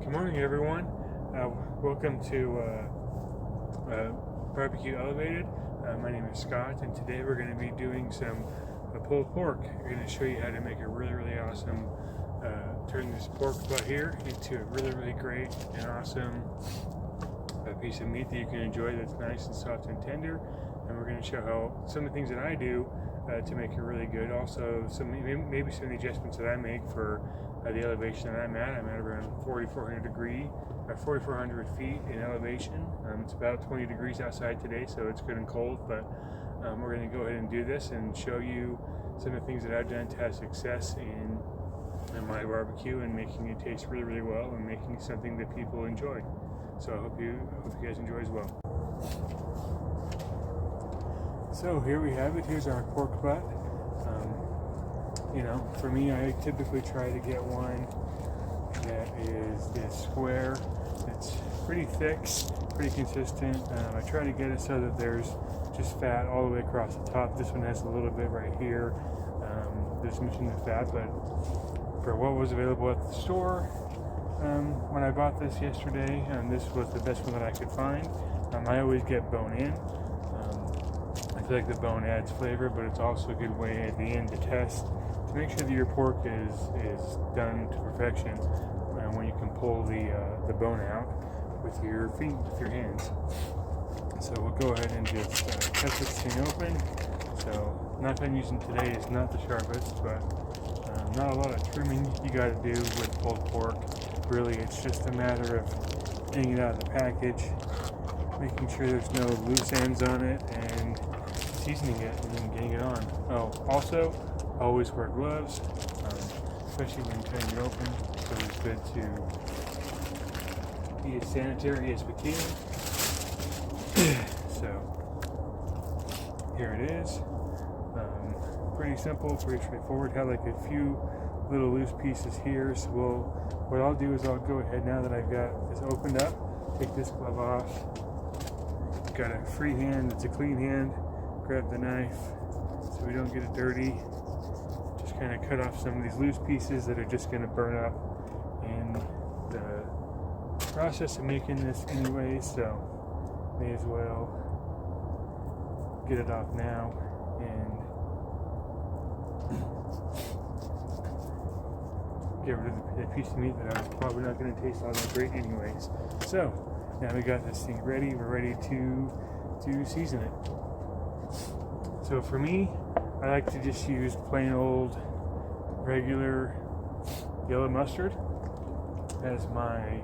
Good morning, everyone. Welcome to Barbecue Elevated. My name is Scott, and today we're going to be doing some pulled pork. We're going to show you how to make a really awesome, turn this pork butt here into a really great and awesome piece of meat that you can enjoy that's nice and soft and tender. And we're going to show how some of the things that I do to make it really good. Also, maybe some of the adjustments that I make for the elevation that I'm at. I'm at around 4,400 feet in elevation. It's about 20 degrees outside today, so it's good and cold, but we're going to go ahead and do this and show you some of the things that I've done to have success in my barbecue and making it taste really well and making something that people enjoy. So I hope you guys enjoy as well. So here we have it. Here's our pork butt. For me, I typically try to get one that is this square. It's pretty thick, pretty consistent. I try to get it so that there's just fat all the way across the top. This one has a little bit right here. There's missing the fat, but for what was available at the store, when I bought this yesterday, this was the best one that I could find. I always get bone in. I feel like the bone adds flavor, but it's also a good way at the end to test to make sure that your pork is done to perfection when you can pull the bone out with your feet, with your hands. So we'll go ahead and just cut this thing open. So knife I'm using today is not the sharpest, but not a lot of trimming you got to do with pulled pork. Really, it's just a matter of getting it out of the package, making sure there's no loose ends on it, and seasoning it and then getting it on. Oh, also, always wear gloves, especially when cutting it open. So it's good to be as sanitary as we can. So here it is. Pretty simple, pretty straightforward. Have like a few little loose pieces here. So what I'll do is I'll go ahead, now that I've got this opened up, take this glove off. Got a free hand, it's a clean hand. Grab the knife so we don't get it dirty. Just kind of cut off some of these loose pieces that are just going to burn up in the process of making this anyway, so may as well get it off now and get rid of the piece of meat that I'm probably not going to taste all that great anyways. So now we got this thing ready, we're ready to season it. So for me, I like to just use plain old regular yellow mustard as my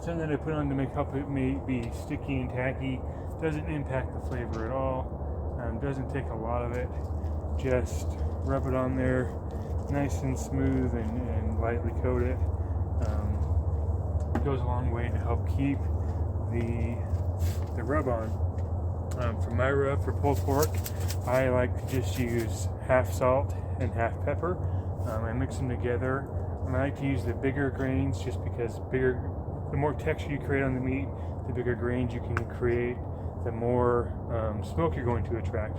something that I put on to help it be sticky and tacky. Doesn't impact the flavor at all. Doesn't take a lot of it. Just rub it on there nice and smooth and lightly coat it. It goes a long way to help keep the rub on. For my rub for pulled pork, I like to just use half salt and half pepper. I mix them together. I like to use the bigger grains just because the more texture you create on the meat, the bigger grains you can create, the more smoke you're going to attract.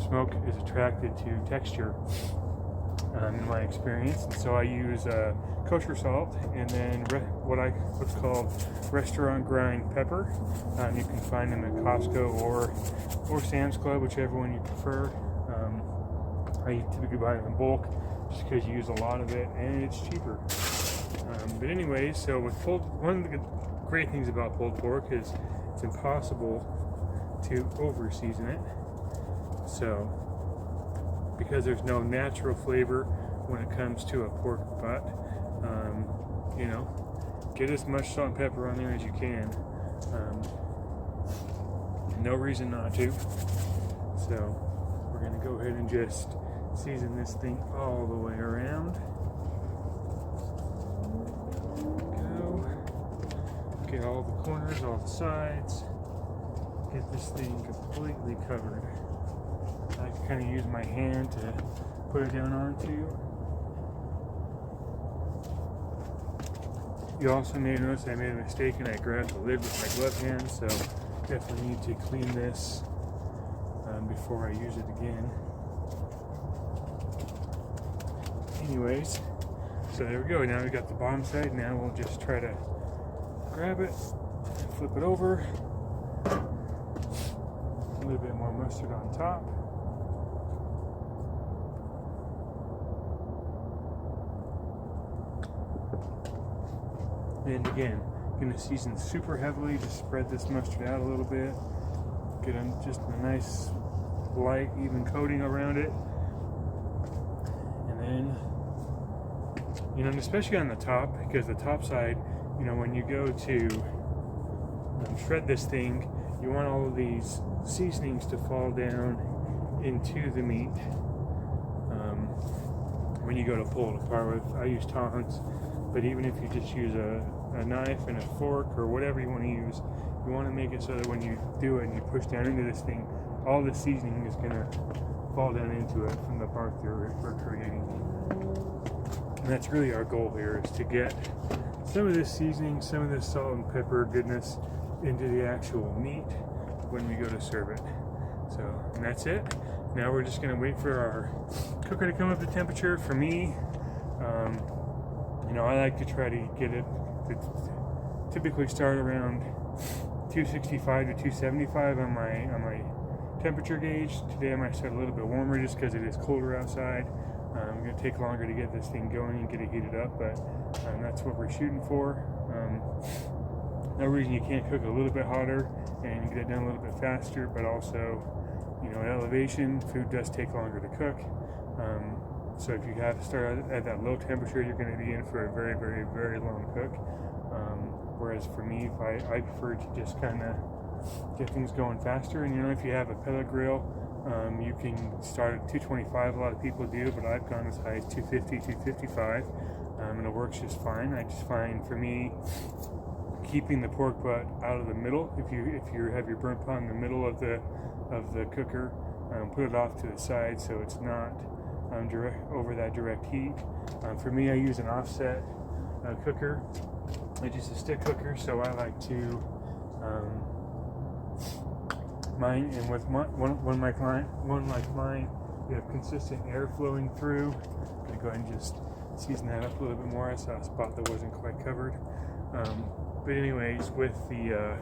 Smoke is attracted to texture in my experience, and so I use kosher salt and then what's called restaurant grind pepper. You can find them at Costco or Sam's Club, whichever one you prefer. I typically buy them in bulk just because you use a lot of it and it's cheaper. But anyways, so with one of the great things about pulled pork is it's impossible to over season it. So because there's no natural flavor when it comes to a pork butt, get as much salt and pepper on there as you can. No reason not to. So we're going to go ahead and just season this thing all the way around. Go. Get all the corners, all the sides. Get this thing completely covered. I can kind of use my hand to put it down onto. You also may notice I made a mistake and I grabbed the lid with my glove hand, so definitely need to clean this before I use it again. Anyways, So there we go. Now we got the bottom side. Now we'll just try to grab it, flip it over. A little bit more mustard on top. And again, going to season super heavily to spread this mustard out a little bit. Get just a nice light, even coating around it. And then, and especially on the top, because the top side, when you go to shred this thing, you want all of these seasonings to fall down into the meat when you go to pull it apart. I use tongs, but even if you just use a knife and a fork or whatever you want to use, you want to make it so that when you do it and you push down into this thing, all the seasoning is going to fall down into it from the bark that we're creating. And that's really our goal here, is to get some of this seasoning, some of this salt and pepper goodness into the actual meat when we go to serve it. So, and that's it. Now we're just going to wait for our cooker to come up to temperature. For me, I like to try to get it to typically start around 265 to 275 on my temperature gauge. Today I might start a little bit warmer just because it is colder outside. It's going to take longer to get this thing going and get it heated up, but that's what we're shooting for. No reason you can't cook a little bit hotter and get it done a little bit faster, but also, at elevation, food does take longer to cook. So if you have to start at that low temperature, you're going to be in for a very, very, very long cook. Whereas for me, I prefer to just kind of get things going faster. And if you have a pellet grill, you can start at 225. A lot of people do, but I've gone as high as 250, 255, and it works just fine. I just find, for me, keeping the pork butt out of the middle. If you have your burnt pot in the middle of the cooker, put it off to the side so it's not over that direct heat. For me, I use an offset cooker. It's just a stick cooker, so I like to mine. And with one like mine, you have consistent air flowing through. I'm going to go ahead and just season that up a little bit more. I saw a spot that wasn't quite covered. But anyways, with an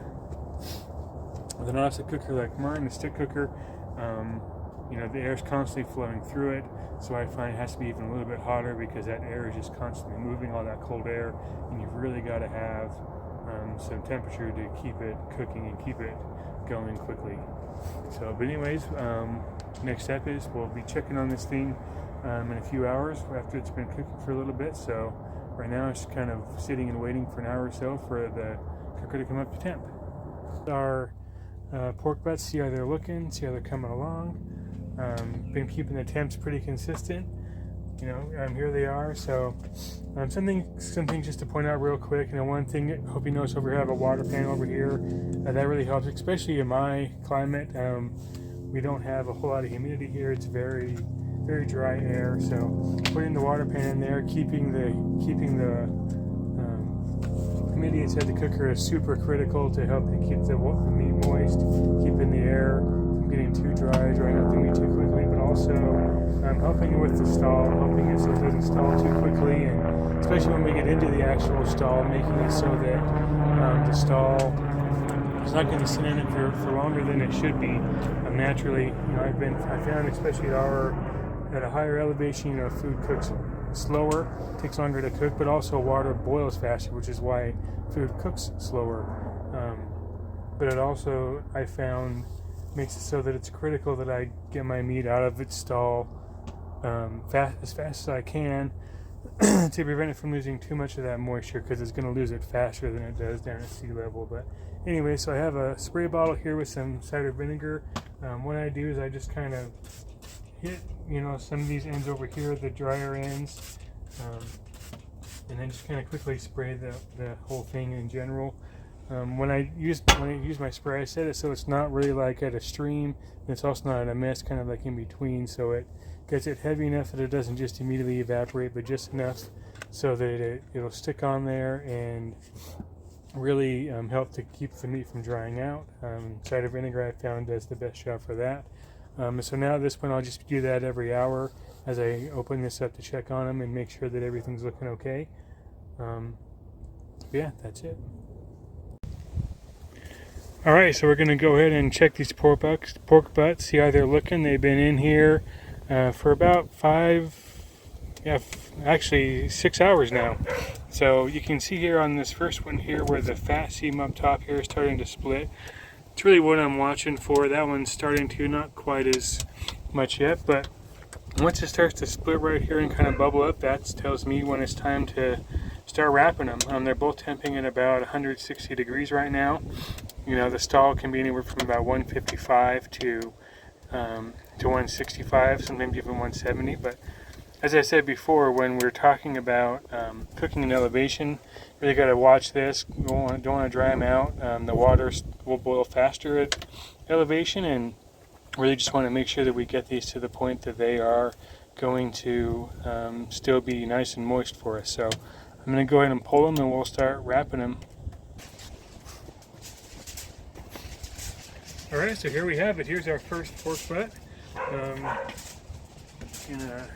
offset cooker like mine, the stick cooker, the air is constantly flowing through it, so I find it has to be even a little bit hotter because that air is just constantly moving, all that cold air, and you've really got to have some temperature to keep it cooking and keep it going quickly. So, but anyways, next step is we'll be checking on this thing in a few hours after it's been cooking for a little bit. So right now it's kind of sitting and waiting for an hour or so for the cooker to come up to temp. Our pork butts, see how they're looking, see how they're coming along. Been keeping the temps pretty consistent. Here they are. So something just to point out real quick. One thing, hope you notice over here, I have a water pan over here. That really helps, especially in my climate. We don't have a whole lot of humidity here. It's very, very dry air. So putting the water pan in there, keeping the humidity inside the cooker is super critical to help to keep the meat moist, keeping the air from getting too drying out the meat too quickly, but also helping with the stall, helping it so it doesn't stall too quickly, and especially when we get into the actual stall, making it so that the stall is not going to sit in it for longer than it should be. Naturally, I found especially at a higher elevation, food cooks slower, takes longer to cook, but also water boils faster, which is why food cooks slower. But it also, I found, makes it so that it's critical that I get my meat out of its stall as fast as I can to prevent it from losing too much of that moisture, because it's going to lose it faster than it does down at sea level. But anyway, so I have a spray bottle here with some cider vinegar. What I do is I just kind of hit some of these ends over here, the drier ends, and then just kind of quickly spray the whole thing in general. When I use my spray, I set it so it's not really like at a stream, and it's also not at a mess, kind of like in between, so it gets it heavy enough that it doesn't just immediately evaporate, but just enough so that it'll stick on there and really help to keep the meat from drying out. Cider vinegar, I found, does the best job for that. So now at this point, I'll just do that every hour. as I open this up to check on them and make sure that everything's looking okay. Yeah, that's it. Alright, so we're going to go ahead and check these pork butts, see how they're looking. They've been in here for about actually 6 hours now. So you can see here on this first one here where the fat seam up top here is starting to split. It's really what I'm watching for. That one's starting to, not quite as much yet, but once it starts to split right here and kind of bubble up, that tells me when it's time to start wrapping them. They're both temping at about 160 degrees right now. You know, the stall can be anywhere from about 155 to 165, sometimes even 170. But as I said before, when we're talking about cooking in elevation, really got to watch this. Don't want to dry them out. The water will boil faster at elevation, and really just want to make sure that we get these to the point that they are going to still be nice and moist for us. So I'm going to go ahead and pull them, and we'll start wrapping them. Alright, so here we have it. Here's our first pork butt. You can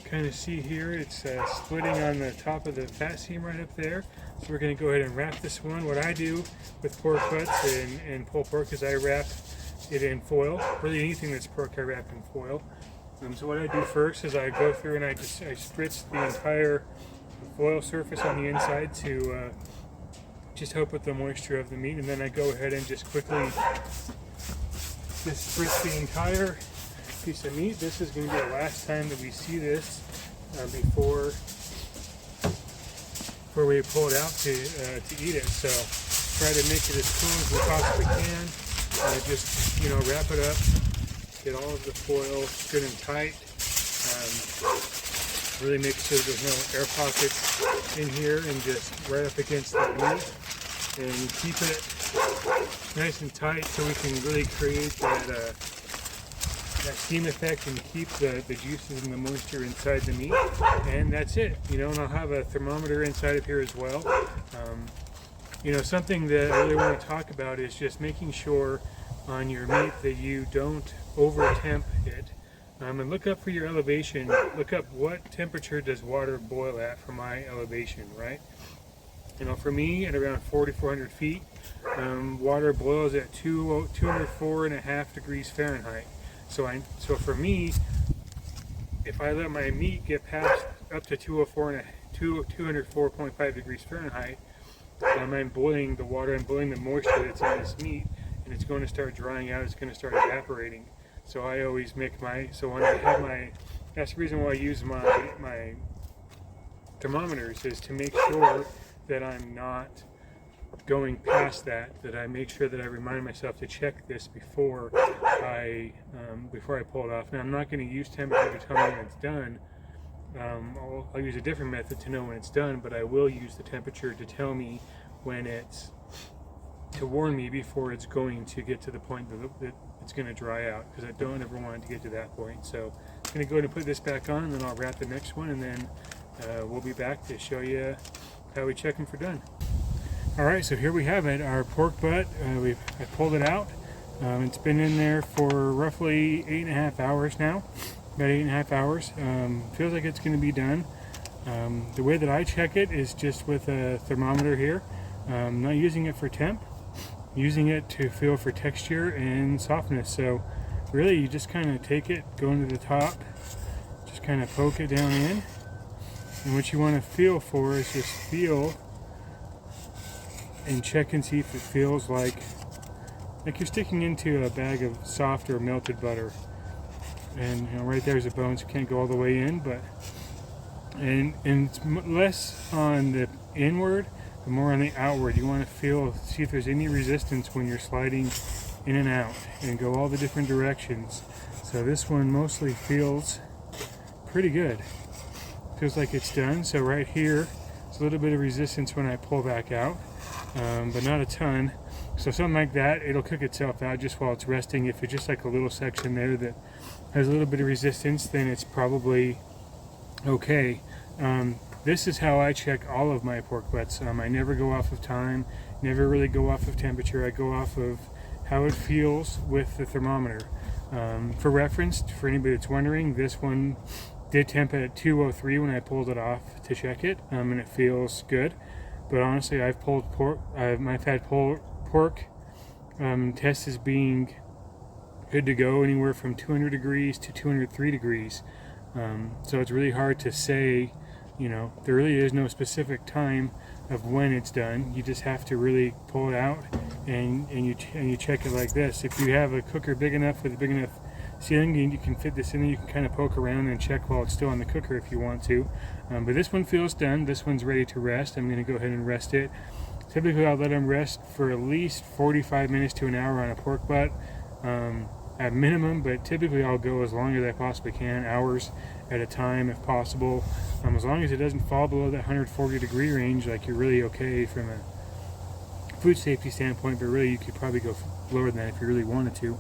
kind of see here it's splitting on the top of the fat seam right up there. So we're going to go ahead and wrap this one. What I do with pork butts and pulled pork is I wrap it in foil. Really anything that's pork I wrap in foil. So what I do first is I go through and I spritz the entire foil surface on the inside to just help with the moisture of the meat, and then I go ahead and just quickly spritz the entire piece of meat. This is going to be the last time that we see this before we pull it out to eat it. So try to make it as cool as we possibly can. Just, you know, wrap it up, get all of the foil good and tight. Really make sure there's no air pockets in here, and just right up against the meat, and keep it nice and tight so we can really create that steam effect and keep the juices and the moisture inside the meat. And that's it, you know. And I'll have a thermometer inside of here as well. You know, something that I really want to talk about is just making sure on your meat that you don't over temp it. And look up for your elevation. Look up what temperature does water boil at for my elevation, right? You know, for me at around 4,400 feet, water boils at 204.5 degrees Fahrenheit. So for me, if I let my meat get past up to 204.5 degrees Fahrenheit, I'm boiling the water, I'm boiling the moisture that's in this meat, and it's going to start drying out, it's going to start evaporating. So I always make when I have that's the reason why I use my thermometers, is to make sure that I'm not going past that I make sure that I remind myself to check this before I pull it off. Now I'm not going to use temperature to tell me when it's done. I'll use a different method to know when it's done, but I will use the temperature to tell me when to warn me before it's going to get to the point that it's going to dry out, because I don't ever want it to get to that point. So I'm going to go ahead and put this back on, and then I'll wrap the next one, and then we'll be back to show you how we check them for done. Alright, so here we have it, our pork butt. I pulled it out. It's been in there for roughly 8.5 hours now. About 8.5 hours. Feels like it's going to be done. The way that I check it is just with a thermometer here. Not using it for temp, using it to feel for texture and softness. So really you just kind of take it, go into the top, just kind of poke it down in, and what you want to feel for is just feel and check and see if it feels like you're sticking into a bag of soft or melted butter. And you know, right there's a bone, so you can't go all the way in, but and it's less on the inward, but more on the outward. You want to see if there's any resistance when you're sliding in and out, and go all the different directions. So this one mostly feels pretty good. Feels like it's done. So right here, it's a little bit of resistance when I pull back out, but not a ton. So something like that, it'll cook itself out just while it's resting. If it's just like a little section there that has a little bit of resistance, then it's probably okay. This is how I check all of my pork butts. I never go off of time, never really go off of temperature. I go off of how it feels with the thermometer. For reference, for anybody that's wondering, this one did temp at 203 when I pulled it off to check it, and it feels good. But honestly, I've had pork test as being good to go anywhere from 200 degrees to 203 degrees. So it's really hard to say, there really is no specific time of when it's done. You just have to really pull it out and you check it like this. If you have a cooker big enough with a big enough sealing, you can fit this in there. You can kind of poke around and check while it's still on the cooker if you want to. But this one feels done. This one's ready to rest. I'm going to go ahead and rest it. Typically I'll let them rest for at least 45 minutes to an hour on a pork butt at minimum, but typically I'll go as long as I possibly can, hours at a time if possible. As long as it doesn't fall below that 140 degree range, like you're really okay from a food safety standpoint, but really you could probably go lower than that if you really wanted to.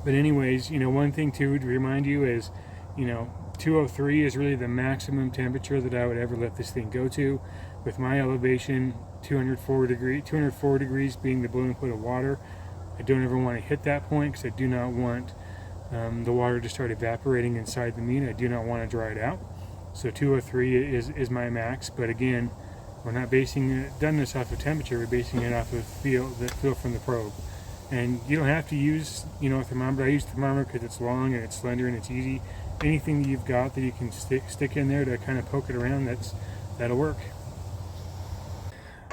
But anyways, one thing too to remind you is, 203 is really the maximum temperature that I would ever let this thing go to. With my elevation, 204 degrees being the boiling point of water, I don't ever want to hit that point because I do not want the water to start evaporating inside the meat. I do not want to dry it out. So 203 is my max, but again, we're not basing doneness off of temperature, we're basing it off of feel from the probe. And you don't have to use, a thermometer. I use a thermometer because it's long and it's slender and it's easy. Anything that you've got that you can stick in there to kind of poke it around, that'll work.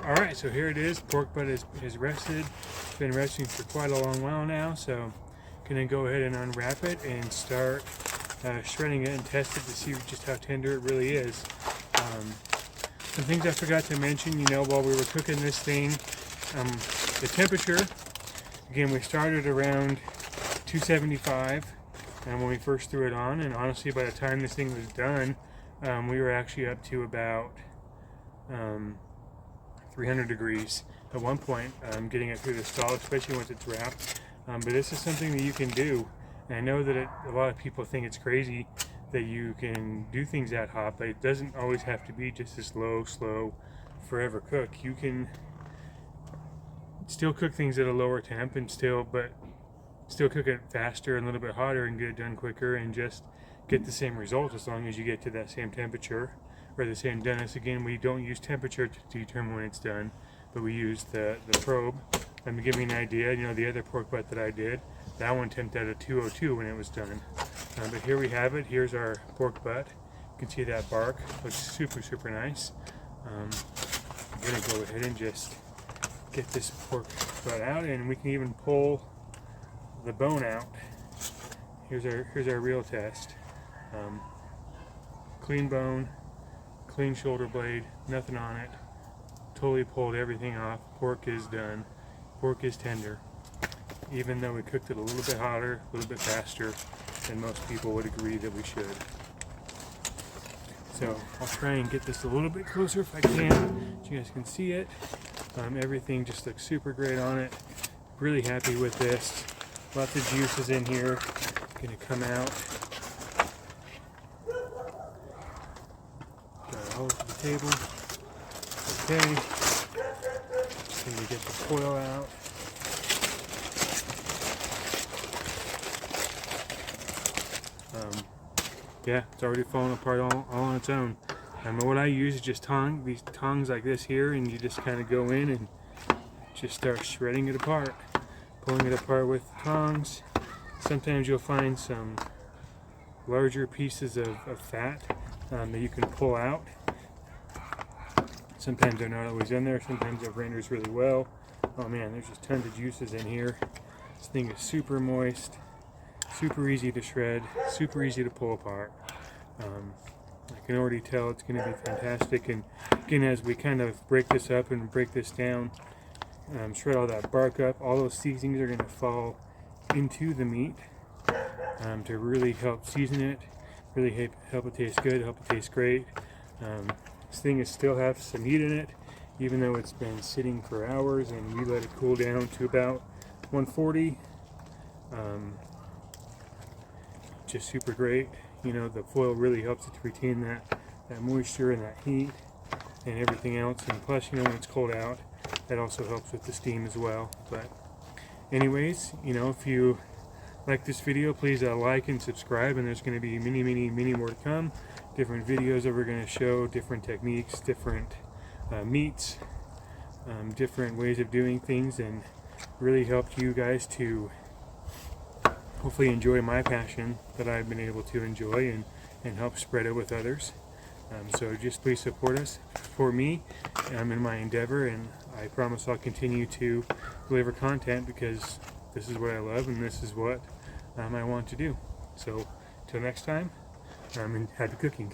Alright, so here it is. Pork butt is rested. It's been resting for quite a long while now, so I'm going to go ahead and unwrap it and start shredding it and test it to see just how tender it really is. Some things I forgot to mention, while we were cooking this thing, the temperature, again, we started around 275 and when we first threw it on, and honestly by the time this thing was done, we were actually up to about 300 degrees at one point, getting it through the stall, especially once it's wrapped. But this is something that you can do, and I know that a lot of people think it's crazy that you can do things that hot, but it doesn't always have to be just this low, slow, forever cook. You can still cook things at a lower temp and still cook it faster and a little bit hotter and get it done quicker and just get the same result as long as you get to that same temperature or the same doneness. Again, we don't use temperature to determine when it's done, but we use the probe. Let me give you an idea. The other pork butt that I did, that one temped out at 202 when it was done. But here we have it. Here's our pork butt. You can see that bark. Looks super, super nice. I'm going to go ahead and just get this pork butt out, and we can even pull the bone out. Here's our real test. Clean bone, clean shoulder blade, nothing on it. Totally pulled everything off. Pork is done. Pork is tender. Even though we cooked it a little bit hotter, a little bit faster than most people would agree that we should. So I'll try and get this a little bit closer if I can, so you guys can see it. Everything just looks super great on it. Really happy with this. Lots of juices in here. Gonna come out. Got it all over the table. Okay. Gonna get the foil out. Yeah, it's already falling apart all on its own. What I use is just these tongs like this here, and you just kind of go in and just start shredding it apart. Pulling it apart with tongs. Sometimes you'll find some larger pieces of fat that you can pull out. Sometimes they're not always in there. Sometimes it renders really well. Oh man, there's just tons of juices in here. This thing is super moist, super easy to shred, super easy to pull apart. I can already tell it's going to be fantastic. And again, as we kind of break this up and break this down, shred all that bark up, all those seasonings are going to fall into the meat to really help season it, really help it taste good, help it taste great. This thing still has some heat in it, even though it's been sitting for hours, and we let it cool down to about 140. Just super great. The foil really helps it to retain that moisture and that heat and everything else. And plus, when it's cold out, that also helps with the steam as well. But anyways, if you like this video, please like and subscribe, and there's going to be many more to come. Different videos that we're going to show, different techniques, different meats, different ways of doing things, and really help you guys to hopefully enjoy my passion that I've been able to enjoy, and help spread it with others. So just please support us, for me. I'm in my endeavor, and I promise I'll continue to deliver content because this is what I love and this is what I want to do. So till next time, and happy cooking.